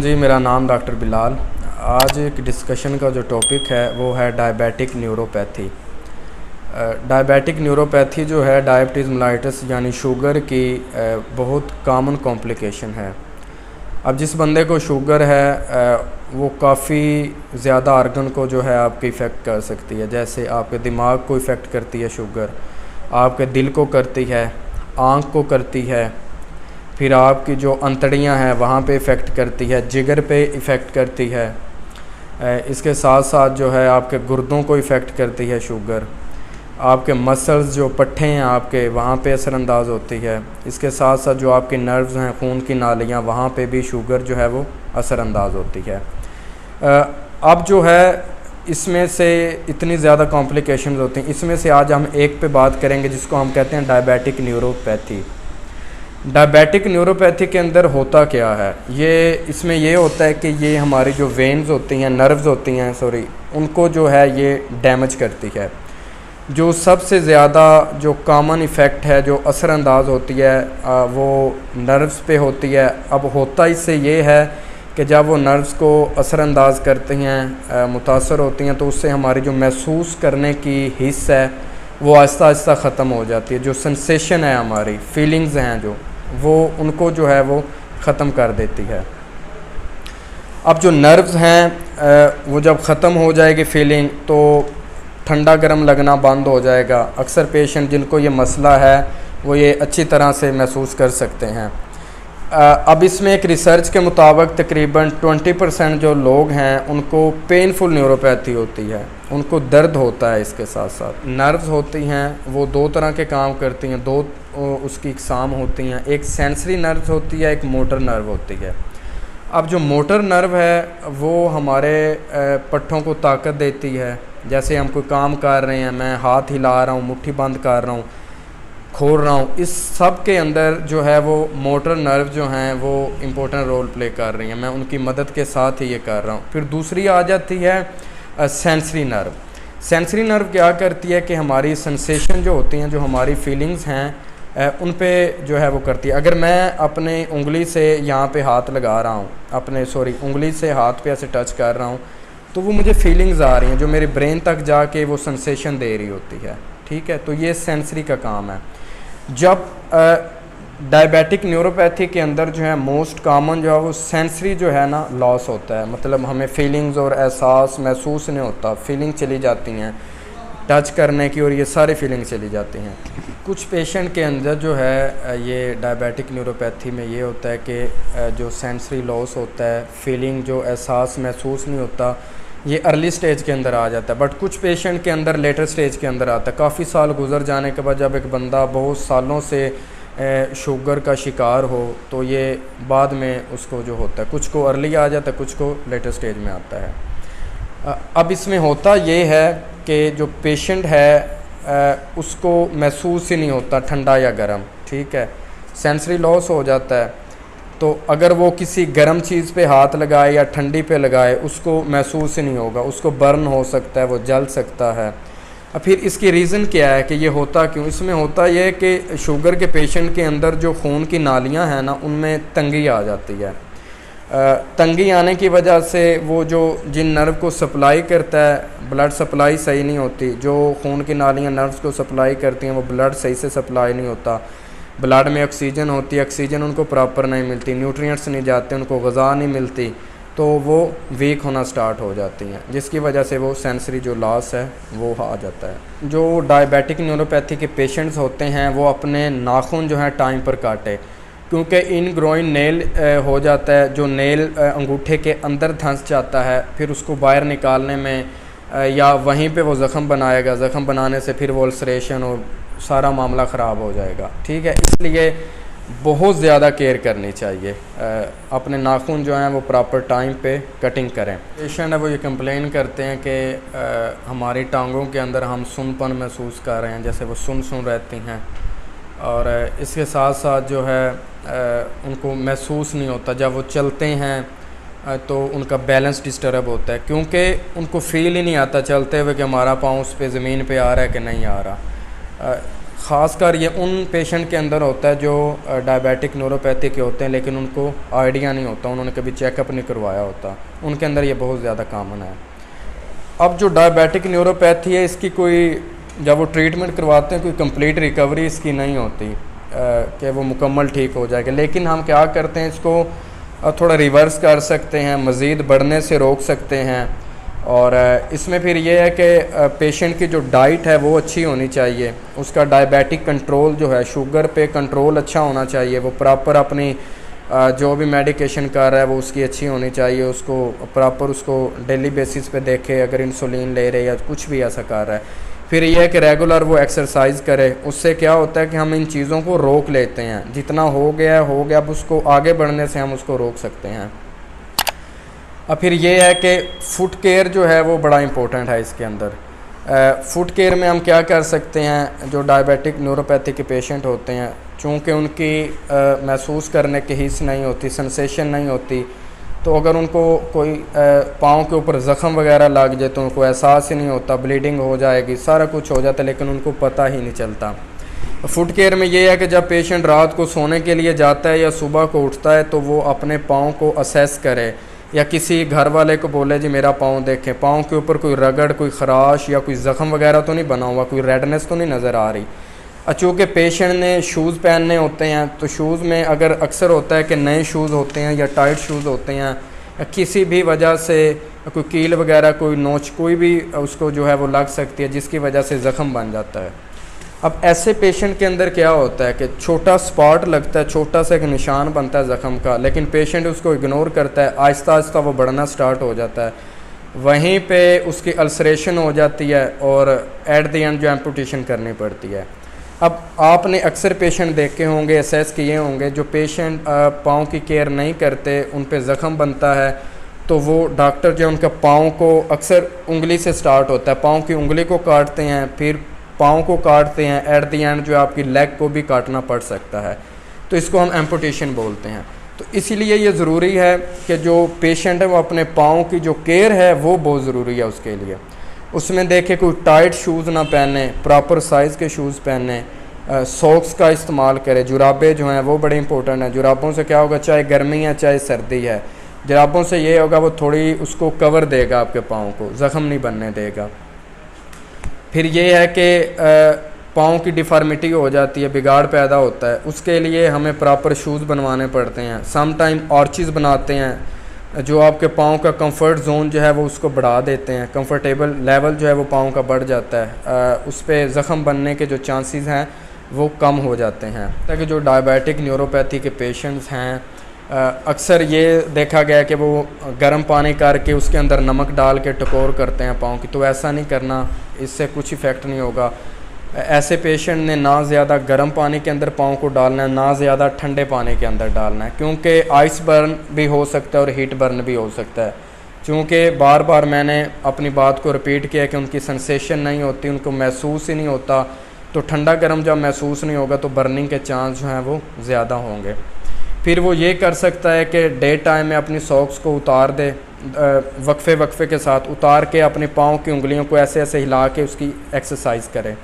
जी, मेरा नाम डॉक्टर बिलाल। आज एक डिस्कशन का जो टॉपिक है वो है डायबिटिक न्यूरोपैथी। डायबिटिक न्यूरोपैथी जो है डायबिटीज़ मेलाइटस यानी शुगर की बहुत कॉमन कॉम्प्लिकेशन है। अब जिस बंदे को शुगर है वो काफ़ी ज़्यादा आर्गन को जो है आपके इफ़ेक्ट कर सकती है। जैसे आपके दिमाग को इफ़ेक्ट करती है शुगर, आपके दिल को करती है, आँख को करती है, फिर आपकी जो अंतड़ियां हैं वहाँ पे इफ़ेक्ट करती है, जिगर पे इफ़ेक्ट करती है। इसके साथ साथ जो है आपके गुर्दों को इफ़ेक्ट करती है शुगर। आपके मसल्स जो पट्ठे हैं आपके वहाँ पे असरअंदाज होती है। इसके साथ साथ जो आपके नर्व्स हैं, खून की नालियाँ, वहाँ पे भी शुगर जो है वो असरअंदाज होती है। अब जो है इसमें से इतनी ज़्यादा कॉम्प्लिकेशंस होती हैं। इसमें से आज हम एक पे बात करेंगे जिसको हम कहते हैं डायबिटिक न्यूरोपैथी। डायबिटिक न्यूरोपैथी के अंदर होता क्या है, इसमें ये होता है कि ये हमारी जो वेन्स होती हैं, नर्व्स होती हैं उनको जो है ये डैमेज करती है। जो सबसे ज़्यादा जो कॉमन इफ़ेक्ट है, जो असरअंदाज होती है वो नर्व्स पे होती है। अब होता इससे ये है कि जब वो नर्व्स को असरअंदाज करते हैं, मुतासर होती हैं, तो उससे हमारी जो महसूस करने की हिस्स है वो आहिस्ता आहिस्ता ख़त्म हो जाती है। जो सेंसेशन है, हमारी फीलिंग्स हैं जो वो उनको जो है वो ख़त्म कर देती है। अब जो नर्व्स हैं वो जब ख़त्म हो जाएगी फीलिंग, तो ठंडा गर्म लगना बंद हो जाएगा। अक्सर पेशेंट जिनको ये मसला है वो ये अच्छी तरह से महसूस कर सकते हैं। अब इसमें एक रिसर्च के मुताबिक तकरीबन 20% जो लोग हैं उनको पेनफुल न्यूरोपैथी होती है, उनको दर्द होता है। इसके साथ साथ नर्व्स होती हैं वो दो तरह के काम करती हैं, दो उसकी इकसाम होती हैं। एक सेंसरी नर्व होती है, एक मोटर नर्व होती है। अब जो मोटर नर्व है वो हमारे पट्ठों को ताकत देती है। जैसे हम कोई काम कर रहे हैं, मैं हाथ हिला रहा हूँ, मुट्ठी बंद कर रहा हूँ, खोल रहा हूँ, इस सब के अंदर जो है वो मोटर नर्व जो हैं वो इम्पोर्टेंट रोल प्ले कर रही हैं। मैं उनकी मदद के साथ ही ये कर रहा हूँ। फिर दूसरी आ जाती है सेंसरी नर्व। सेंसरी नर्व क्या करती है कि हमारी सेंसेशन जो होती हैं, जो हमारी फीलिंग्स हैं उन पे जो है वो करती है। अगर मैं अपने उंगली से यहाँ पे हाथ लगा रहा हूँ, उंगली से हाथ पे ऐसे टच कर रहा हूँ, तो वो मुझे फीलिंग्स आ रही हैं जो मेरे ब्रेन तक जाके वो सेंसेशन दे रही होती है। ठीक है, तो ये सेंसरी का काम है। जब डायबिटिक न्यूरोपैथी के अंदर जो है मोस्ट कॉमन जो है वो सेंसरी जो है ना लॉस होता है। मतलब हमें फीलिंग्स और एहसास महसूस नहीं होता, फीलिंग चली जाती हैं टच करने की, और ये सारी फीलिंग चली जाती हैं। कुछ पेशेंट के अंदर जो है ये डायबिटिक न्यूरोपैथी में ये होता है कि जो सेंसरी लॉस होता है, फीलिंग जो एहसास महसूस नहीं होता, ये अर्ली स्टेज के अंदर आ जाता है। बट कुछ पेशेंट के अंदर लेटर स्टेज के अंदर आता है। काफ़ी साल गुजर जाने के बाद जब एक बंदा बहुत सालों से शुगर का शिकार हो तो ये बाद में उसको जो होता है, कुछ को अर्ली आ जाता है, कुछ को लेटर स्टेज में आता है। अब इसमें होता ये है कि जो पेशेंट है उसको महसूस ही नहीं होता ठंडा या गर्म। ठीक है, सेंसरी लॉस हो जाता है, तो अगर वो किसी गर्म चीज़ पे हाथ लगाए या ठंडी पे लगाए उसको महसूस ही नहीं होगा, उसको बर्न हो सकता है, वो जल सकता है। अब फिर इसकी रीज़न क्या है कि ये होता क्यों? इसमें होता ये है कि शुगर के पेशेंट के अंदर जो खून की नालियां हैं ना उनमें तंगी आ जाती है। तंगी आने की वजह से वो जो जिन नर्व को सप्लाई करता है, ब्लड सप्लाई सही नहीं होती। जो खून की नालियाँ नर्व्स को सप्लाई करती हैं वो ब्लड सही से सप्लाई नहीं होता। ब्लड में ऑक्सीजन होती है, ऑक्सीजन उनको प्रॉपर नहीं मिलती, न्यूट्रिएंट्स नहीं जाते, उनको ग़िज़ा नहीं मिलती, तो वो वीक होना स्टार्ट हो जाती हैं, जिसकी वजह से वो सेंसरी जो लॉस है वो आ जाता है। जो डायबिटिक न्यूरोपैथी के पेशेंट्स होते हैं वो अपने नाखून जो है टाइम पर काटे, क्योंकि इन ग्रोइन नेल हो जाता है। जो नेल अंगूठे के अंदर धंस जाता है, फिर उसको बाहर निकालने में या वहीं पे वो ज़ख़म बनाएगा, ज़ख़म बनाने से फिर वो अल्सरेशन और सारा मामला ख़राब हो जाएगा। ठीक है, इसलिए बहुत ज़्यादा केयर करनी चाहिए। अपने नाखून जो हैं वो प्रॉपर टाइम पे कटिंग करें। पेशेंट है वो ये कंप्लेन करते हैं कि हमारी टांगों के अंदर हम सुनपन महसूस कर रहे हैं, जैसे वो सुन रहती हैं, और इसके साथ साथ जो है उनको महसूस नहीं होता। जब वो चलते हैं तो उनका बैलेंस डिस्टर्ब होता है, क्योंकि उनको फील ही नहीं आता चलते हुए कि हमारा पाँव उस पे ज़मीन पे आ रहा है कि नहीं आ रहा। ख़ासकर ये उन पेशेंट के अंदर होता है जो डायबिटिक न्यूरोपैथी के होते हैं लेकिन उनको आइडिया नहीं होता, उन्होंने कभी चेकअप नहीं करवाया होता, उनके अंदर ये बहुत ज़्यादा कॉमन है। अब जो डायबिटिक न्यूरोपैथी है इसकी कोई, जब वो ट्रीटमेंट करवाते हैं, कोई कंप्लीट रिकवरी इसकी नहीं होती कि वो मुकम्मल ठीक हो जाएगा, लेकिन हम क्या करते हैं इसको थोड़ा रिवर्स कर सकते हैं, मज़ीद बढ़ने से रोक सकते हैं। और इसमें फिर ये है कि पेशेंट की जो डाइट है वो अच्छी होनी चाहिए, उसका डायबिटिक कंट्रोल जो है, शुगर पे कंट्रोल अच्छा होना चाहिए, वो प्रॉपर अपनी जो भी मेडिकेशन कर रहा है वो उसकी अच्छी होनी चाहिए, उसको प्रॉपर उसको डेली बेसिस पे देखे, अगर इंसुलिन ले रहे या कुछ भी ऐसा कर रहा है। फिर यह है कि रेगुलर वो एक्सरसाइज करे, उससे क्या होता है कि हम इन चीज़ों को रोक लेते हैं, जितना हो गया, अब उसको आगे बढ़ने से हम उसको रोक सकते हैं। अब फिर ये है कि फुट केयर जो है वो बड़ा इम्पोर्टेंट है इसके अंदर। फुट केयर में हम क्या कर सकते हैं, जो डायबिटिक न्यूरोपैथी के पेशेंट होते हैं, चूँकि उनकी महसूस करने की हिस्स नहीं होती, सेंसेशन नहीं होती, तो अगर उनको कोई पाँव के ऊपर ज़ख़म वगैरह लग जाए तो उनको एहसास ही नहीं होता, ब्लीडिंग हो जाएगी, सारा कुछ हो जाता है, लेकिन उनको पता ही नहीं चलता। फुट केयर में ये है कि जब पेशेंट रात को सोने के लिए जाता है या सुबह को उठता है तो वो अपने पाँव को असेस करे, या किसी घर वाले को बोले जी मेरा पाँव देखें, पाँव के ऊपर कोई रगड़, कोई ख़राश या कोई ज़ख़म वगैरह तो नहीं बना हुआ, कोई रेडनेस तो नहीं नज़र आ रही। चूँकि पेशेंट ने शूज़ पहनने होते हैं तो शूज़ में अगर अक्सर होता है कि नए शूज़ होते हैं या टाइट शूज़ होते हैं, या किसी भी वजह से कोई कील वगैरह, कोई नोच, कोई भी उसको जो है वो लग सकती है, जिसकी वजह से ज़ख़म बन जाता है। अब ऐसे पेशेंट के अंदर क्या होता है कि छोटा स्पॉट लगता है, छोटा सा एक निशान बनता है ज़ख़म का, लेकिन पेशेंट उसको इग्नोर करता है, आहिस्ता आहिस्ता वो बढ़ना स्टार्ट हो जाता है, वहीं पे उसकी अल्सरेशन हो जाती है और एट द एंड जो एम्पुटेशन करनी पड़ती है। अब आपने अक्सर पेशेंट देखे होंगे, असेस किए होंगे, जो पेशेंट पाँव की केयर नहीं करते, उन पे ज़ख़म बनता है तो वो डॉक्टर जो उनका पाँव को, अक्सर उंगली से स्टार्ट होता है, पाँव की उंगली को काटते हैं, फिर पाँव को काटते हैं, एट द एंड जो आपकी लेग को भी काटना पड़ सकता है, तो इसको हम एम्पुटेशन बोलते हैं। तो इसीलिए ये ज़रूरी है कि जो पेशेंट है वो अपने पाँव की जो केयर है वो बहुत ज़रूरी है उसके लिए। उसमें देखे कोई टाइट शूज़ ना पहने, प्रॉपर साइज़ के शूज़ पहने, सॉक्स का इस्तेमाल करें, जुराबे जो हैं वो बड़े इंपॉर्टेंट हैं। जुराबों से क्या होगा, चाहे गर्मी है चाहे सर्दी है, जुराबों से ये होगा वो थोड़ी उसको कवर देगा, आपके पाँव को ज़ख़म नहीं बनने देगा। फिर ये है कि पाँव की डिफॉर्मिटी हो जाती है, बिगाड़ पैदा होता है, उसके लिए हमें प्रॉपर शूज़ बनवाने पड़ते हैं। सम टाइम आर्चेस बनाते हैं जो आपके पाँव का कंफर्ट जोन जो है वो उसको बढ़ा देते हैं, कंफर्टेबल लेवल जो है वो पाँव का बढ़ जाता है, उस पर ज़ख़म बनने के जो चांसेस हैं वो कम हो जाते हैं। ताकि जो डायबिटिक न्यूरोपैथी के पेशेंट्स हैं, अक्सर ये देखा गया कि वो गर्म पानी करके उसके अंदर नमक डाल के टकोर करते हैं पाँव की, तो ऐसा नहीं करना, इससे कुछ इफ़ेक्ट नहीं होगा। ऐसे पेशेंट ने ना ज़्यादा गर्म पानी के अंदर पाँव को डालना है, ना ज़्यादा ठंडे पानी के अंदर डालना है, क्योंकि आइस बर्न भी हो सकता है और हीट बर्न भी हो सकता है। क्योंकि बार बार मैंने अपनी बात को रिपीट किया कि उनकी सेंसेशन नहीं होती, उनको महसूस ही नहीं होता, तो ठंडा गर्म जब महसूस नहीं होगा तो बर्निंग के चांस जो हैं वो ज़्यादा होंगे। फिर वो ये कर सकता है कि डे टाइम में अपनी सॉक्स को उतार दे, वक्फे के साथ उतार के अपने पाँव की उंगलियों को ऐसे ऐसे हिला के उसकी एक्सरसाइज करे।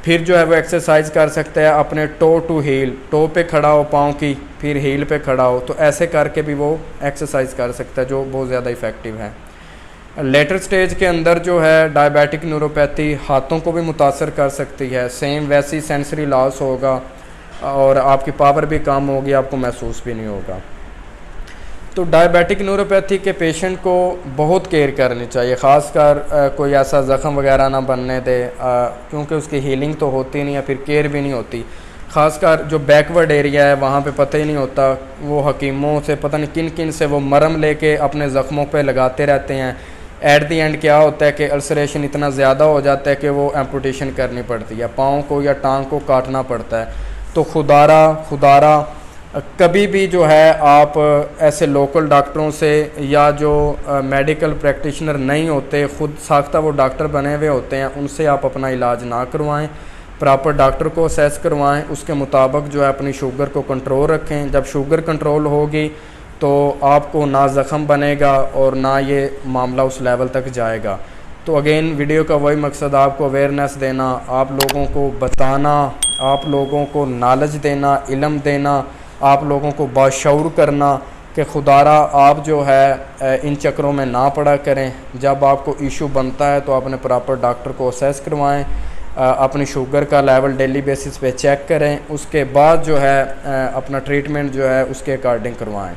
फिर जो है वो एक्सरसाइज कर सकता है अपने टो टू हील, टो पे खड़ा हो पाँव की, फिर हील पे खड़ा हो, तो ऐसे करके भी वो एक्सरसाइज कर सकता है, जो बहुत ज़्यादा इफ़ेक्टिव है। लेटर स्टेज के अंदर जो है डायबिटिक न्यूरोपैथी हाथों को भी मुतासर कर सकती है, सेम वैसी सेंसरी लॉस होगा और आपकी पावर भी कम होगी, आपको महसूस भी नहीं होगा। तो डायबिटिक न्यूरोपैथी के पेशेंट को बहुत केयर करनी चाहिए, ख़ासकर कोई ऐसा ज़ख़म वगैरह ना बनने दे, क्योंकि उसकी हीलिंग तो होती नहीं है, फिर केयर भी नहीं होती। ख़ासकर जो बैकवर्ड एरिया है वहाँ पे पता ही नहीं होता, वो हकीमों से पता नहीं किन किन से वो मरहम लेके अपने ज़ख्मों पे लगाते रहते हैं। एट दी एंड क्या होता है कि अल्सरेशन इतना ज़्यादा हो जाता है कि वो एम्पुटेशन करनी पड़ती है, पाँव को या टांग को काटना पड़ता है। तो खुदारा कभी भी जो है आप ऐसे लोकल डॉक्टरों से या जो मेडिकल प्रैक्टिशनर नहीं होते, ख़ुद साख्ता वो डॉक्टर बने हुए होते हैं, उनसे आप अपना इलाज ना करवाएं, प्रॉपर डॉक्टर को असेस करवाएं, उसके मुताबिक जो है अपनी शुगर को कंट्रोल रखें। जब शुगर कंट्रोल होगी तो आपको ना ज़ख़म बनेगा और ना ये मामला उस लेवल तक जाएगा। तो अगेन वीडियो का वही मकसद, आपको अवेयरनेस देना, आप लोगों को बताना, आप लोगों को नॉलेज देना, इल्म देना, आप लोगों को बाशऊर करना कि खुदारा आप जो है इन चक्रों में ना पड़ा करें। जब आपको इशू बनता है तो अपने प्रॉपर डॉक्टर को असेस करवाएं, अपनी शुगर का लेवल डेली बेसिस पे चेक करें, उसके बाद जो है अपना ट्रीटमेंट जो है उसके अकॉर्डिंग करवाएं।